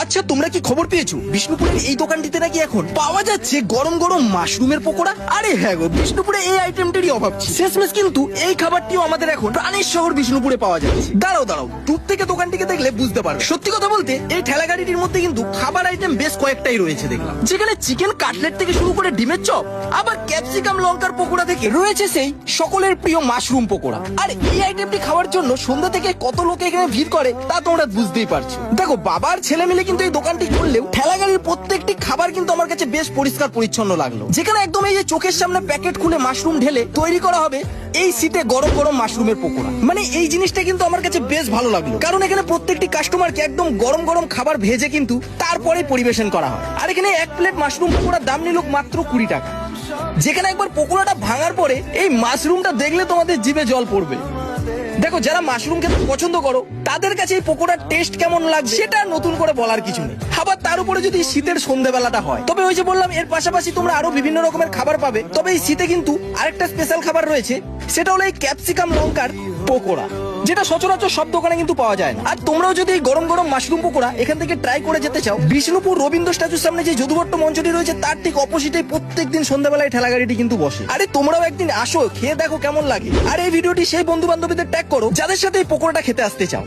আচ্ছা, তোমরা কি খবর পেয়েছো বিষ্ণুপুরের এই দোকানটিতে নাকি এখন পাওয়া যাচ্ছে গরম গরম মাশরুমের পকোড়া? আরে হ্যাঁ গো, বিষ্ণুপুরে এই আইটেমটারই অভাব ছিল। শেষমেশ কিন্তু এই খাবারটিও আমাদের এখন প্রাণের শহর বিষ্ণুপুরে পাওয়া যাচ্ছে। দাঁড়াও দূর থেকে দোকানটিকে দেখলে বুঝতে পারবে। সত্যি কথা বলতে এই ঠেলা গাড়িটির মধ্যে কিন্তু খাবার আইটেম বেশ কয়েকটাই রয়েছে দেখলাম, যেখানে চিকেন কাটলেট থেকে শুরু করে ডিমের চপ, আবার ক্যাপসিকাম লঙ্কার পকোড়া থেকে রয়েছে সেই সকলের প্রিয় মাশরুম পকোড়া। আর এই আইটেমটি খাওয়ার জন্য সন্ধ্যা থেকে কত লোক এখানে ভিড় করে তা তোমরা বুঝতেই পারছো। দেখো, বাবার ছেলে মিলে কিন্তু এই দোকানটি করলেও ঠেলা গাড়ির প্রত্যেকটি খাবার কিন্তু আমার কাছে বেশ পরিষ্কার পরিচ্ছন্ন লাগলো। যেখানে একদম এই যে চোখের সামনে প্যাকেট খুলে মাশরুম ঢেলে তৈরি করা হবে এই শীতে গরম গরম মাশরুমের পকোড়া। মানে এই জিনিসটা কিন্তু আমার কাছে বেশ ভালো লাগলো, কারণ এখানে প্রত্যেকটি কাস্টমারকে একদম গরম গরম খাবার ভেজে কিন্তু তারপরে পরিবেশন করা হয়। আর এখানে এক প্লেট মাশরুম পকোড়ার দাম নিল মাত্র 20 টাকা। যেখানে একবার পকোড়াটা ভাঙার পরে এই মাশরুমটা দেখলে তোমাদের জিভে জল পড়বে। দেখো, যারা মাশরুম খেতে পছন্দ করো তাদের কাছে এই পকোড়ার টেস্ট কেমন লাগবে সেটা নতুন করে বলার কিছু নেই। আবার তার উপরে যদি শীতের সন্ধ্যেবেলাটা হয়, তবে ওই যে বললাম এর পাশাপাশি তোমরা আরো বিভিন্ন রকমের খাবার পাবে। তবে এই শীতে কিন্তু আরেকটা স্পেশাল খাবার রয়েছে, সেটা হলো এই ক্যাপসিকাম লঙ্কার পকোড়া, যেটা সচরাচর সব দোকানে কিন্তু পাওয়া যায় না। আর তোমরাও যদি এই গরম গরম মাশরুম পকোড়া এখান থেকে ট্রাই করে যেতে চাও, বিষ্ণুপুর রবীন্দ্র স্ট্যাচুর সামনে যে যদুভট্ট মঞ্চটি রয়েছে তার ঠিক অপোজিটে প্রত্যেকদিন সন্ধ্যাবেলায় ঠেলা গাড়িটি কিন্তু বসে। আরে তোমরাও একদিন আসো, খেয়ে দেখো কেমন লাগে। আর এই ভিডিওটি সেই বন্ধু বান্ধবীদের ট্যাগ করো যাদের সাথে এই পকোড়াটা খেতে আসতে চাও।